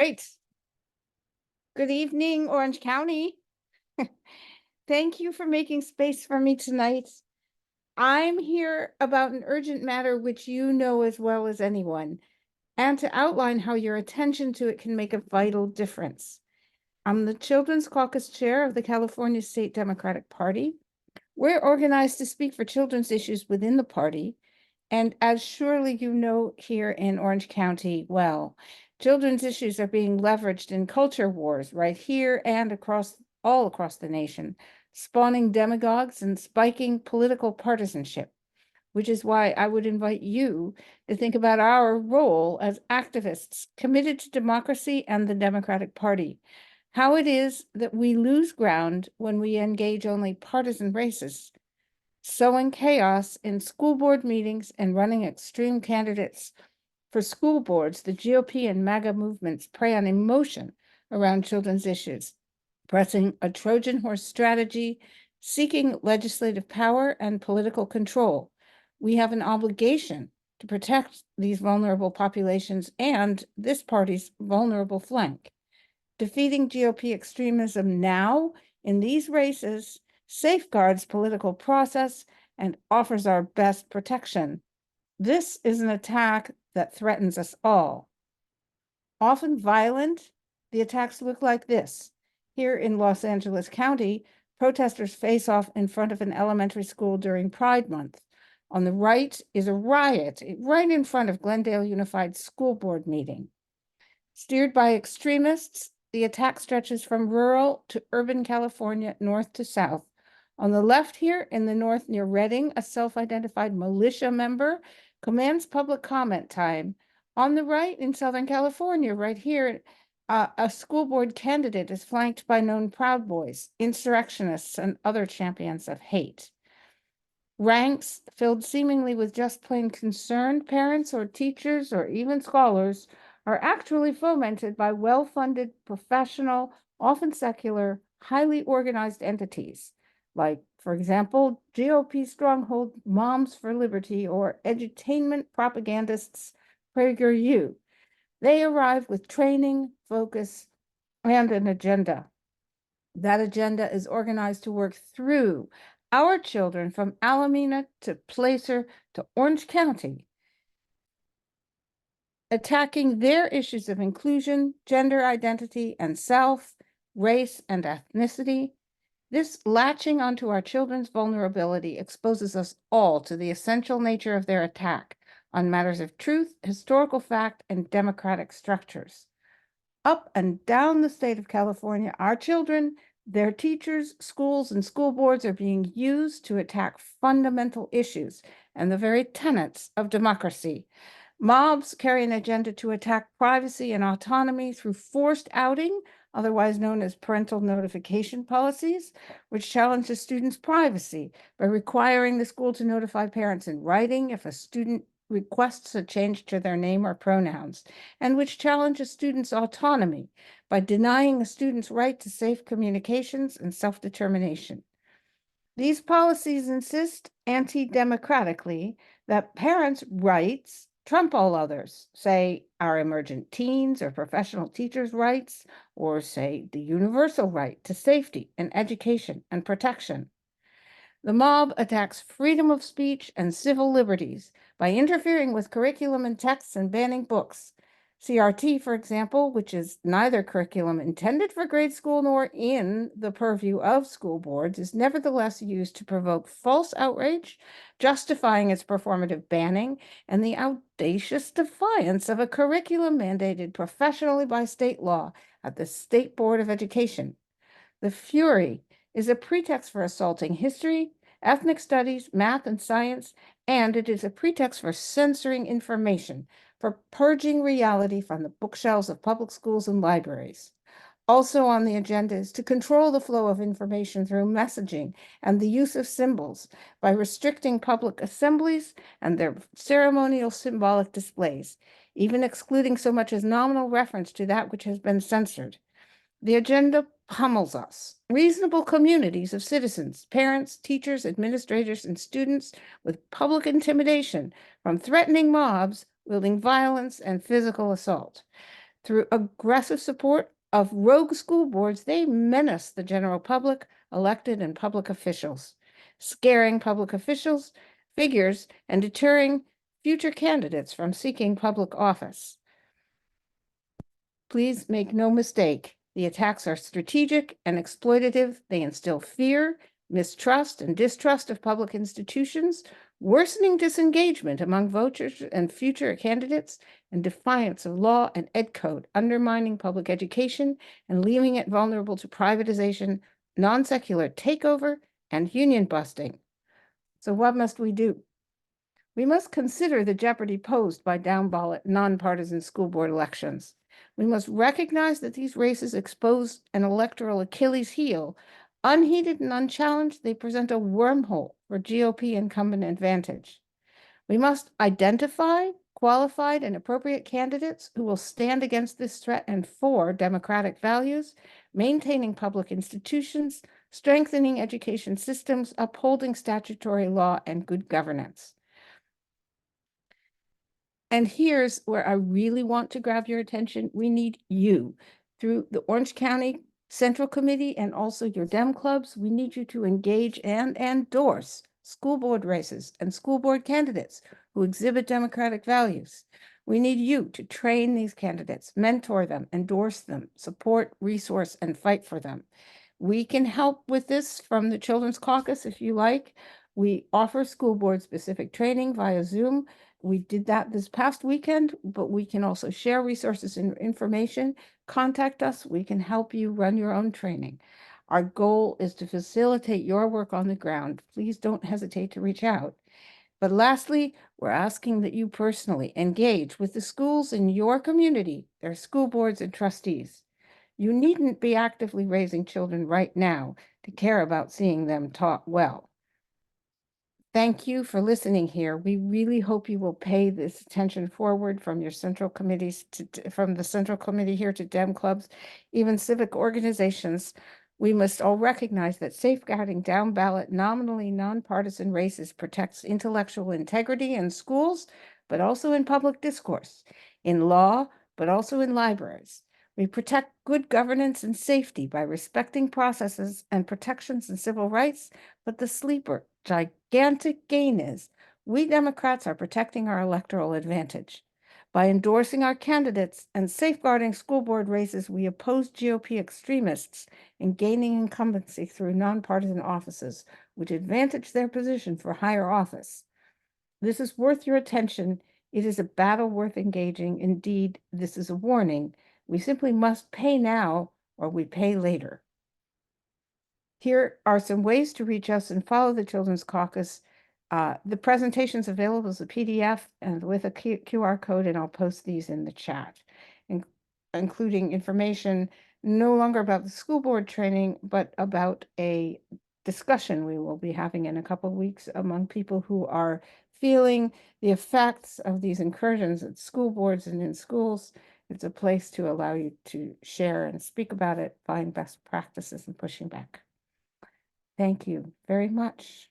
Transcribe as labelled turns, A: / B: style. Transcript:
A: Great. Good evening, Orange County. Thank you for making space for me tonight. I'm here about an urgent matter which you know as well as anyone, and to outline how your attention to it can make a vital difference. I'm the Children's Caucus Chair of the California State Democratic Party. We're organized to speak for children's issues within the party, and as surely you know here in Orange County, well, children's issues are being leveraged in culture wars right here and all across the nation, spawning demagogues and spiking political partisanship, which is why I would invite you to think about our role as activists committed to democracy and the Democratic Party, how it is that we lose ground when we engage only partisan races, sowing chaos in school board meetings and running extreme candidates for school boards. The GOP and MAGA movements prey on emotion around children's issues, pressing a Trojan horse strategy, seeking legislative power and political control. We have an obligation to protect these vulnerable populations and this party's vulnerable flank. Defeating GOP extremism now in these races safeguards political process and offers our best protection. This is an attack that threatens us all. Often violent, the attacks look like this. Here in Los Angeles County, protesters face off in front of an elementary school during Pride Month. On the right is a riot right in front of Glendale Unified School Board meeting. Steered by extremists, the attack stretches from rural to urban California, north to south. On the left here, in the north near Redding, a self-identified militia member commands public comment time. On the right, in Southern California, right here, a school board candidate is flanked by known Proud Boys, insurrectionists, and other champions of hate. Ranks filled seemingly with just plain concerned parents or teachers or even scholars are actually fomented by well-funded, professional, often secular, highly organized entities, like, for example, GOP stronghold Moms for Liberty or edutainment propagandists PragerU. They arrive with training, focus, and an agenda. That agenda is organized to work through our children from Alameda to Placer to Orange County, attacking their issues of inclusion, gender identity and self, race and ethnicity. This latching onto our children's vulnerability exposes us all to the essential nature of their attack on matters of truth, historical fact, and democratic structures. Up and down the state of California, our children, their teachers, schools, and school boards are being used to attack fundamental issues and the very tenets of democracy. Mobs carry an agenda to attack privacy and autonomy through forced outing, otherwise known as parental notification policies, which challenge the student's privacy by requiring the school to notify parents in writing if a student requests a change to their name or pronouns, and which challenge a student's autonomy by denying a student's right to safe communications and self-determination. These policies insist anti-democratically that parents' rights trump all others, say our emergent teens or professional teachers' rights, or say the universal right to safety and education and protection. The mob attacks freedom of speech and civil liberties by interfering with curriculum and texts and banning books. CRT, for example, which is neither curriculum intended for grade school nor in the purview of school boards, is nevertheless used to provoke false outrage, justifying its performative banning and the audacious defiance of a curriculum mandated professionally by state law at the State Board of Education. The fury is a pretext for assaulting history, ethnic studies, math, and science, and it is a pretext for censoring information, for purging reality from the bookshelves of public schools and libraries. Also on the agenda is to control the flow of information through messaging and the use of symbols by restricting public assemblies and their ceremonial symbolic displays, even excluding so much as nominal reference to that which has been censored. The agenda pummels us, reasonable communities of citizens, parents, teachers, administrators, and students, with public intimidation from threatening mobs wielding violence and physical assault. Through aggressive support of rogue school boards, they menace the general public, elected and public officials, scaring public officials, figures, and deterring future candidates from seeking public office. Please make no mistake, the attacks are strategic and exploitative. They instill fear, mistrust, and distrust of public institutions, worsening disengagement among voters and future candidates, and defiance of law and ed code, undermining public education and leaving it vulnerable to privatization, non-secular takeover, and union busting. So what must we do? We must consider the jeopardy posed by down-ballot, nonpartisan school board elections. We must recognize that these races expose an electoral Achilles heel. Unheeded and unchallenged, they present a wormhole for GOP incumbent advantage. We must identify qualified and appropriate candidates who will stand against this threat and for democratic values, maintaining public institutions, strengthening education systems, upholding statutory law, and good governance. And here's where I really want to grab your attention. We need you through the Orange County Central Committee and also your Dem clubs. We need you to engage and endorse school board races and school board candidates who exhibit democratic values. We need you to train these candidates, mentor them, endorse them, support, resource, and fight for them. We can help with this from the Children's Caucus if you like. We offer school board specific training via Zoom. We did that this past weekend, but we can also share resources and information. Contact us. We can help you run your own training. Our goal is to facilitate your work on the ground. Please don't hesitate to reach out. But lastly, we're asking that you personally engage with the schools in your community, their school boards and trustees. You needn't be actively raising children right now to care about seeing them taught well. Thank you for listening here. We really hope you will pay this attention forward from your central committees from the central committee here to Dem clubs, even civic organizations. We must all recognize that safeguarding down ballot, nominally nonpartisan races protects intellectual integrity in schools, but also in public discourse, in law, but also in libraries. We protect good governance and safety by respecting processes and protections and civil rights, but the sleeper, gigantic gain is we Democrats are protecting our electoral advantage. By endorsing our candidates and safeguarding school board races, we oppose GOP extremists in gaining incumbency through nonpartisan offices, which advantage their position for higher office. This is worth your attention. It is a battle worth engaging. Indeed, this is a warning. We simply must pay now or we pay later. Here are some ways to reach us and follow the Children's Caucus. The presentation's available as a PDF and with a QR code, and I'll post these in the chat, including information no longer about the school board training, but about a discussion we will be having in a couple of weeks among people who are feeling the effects of these incursions at school boards and in schools. It's a place to allow you to share and speak about it, find best practices, and pushing back. Thank you very much.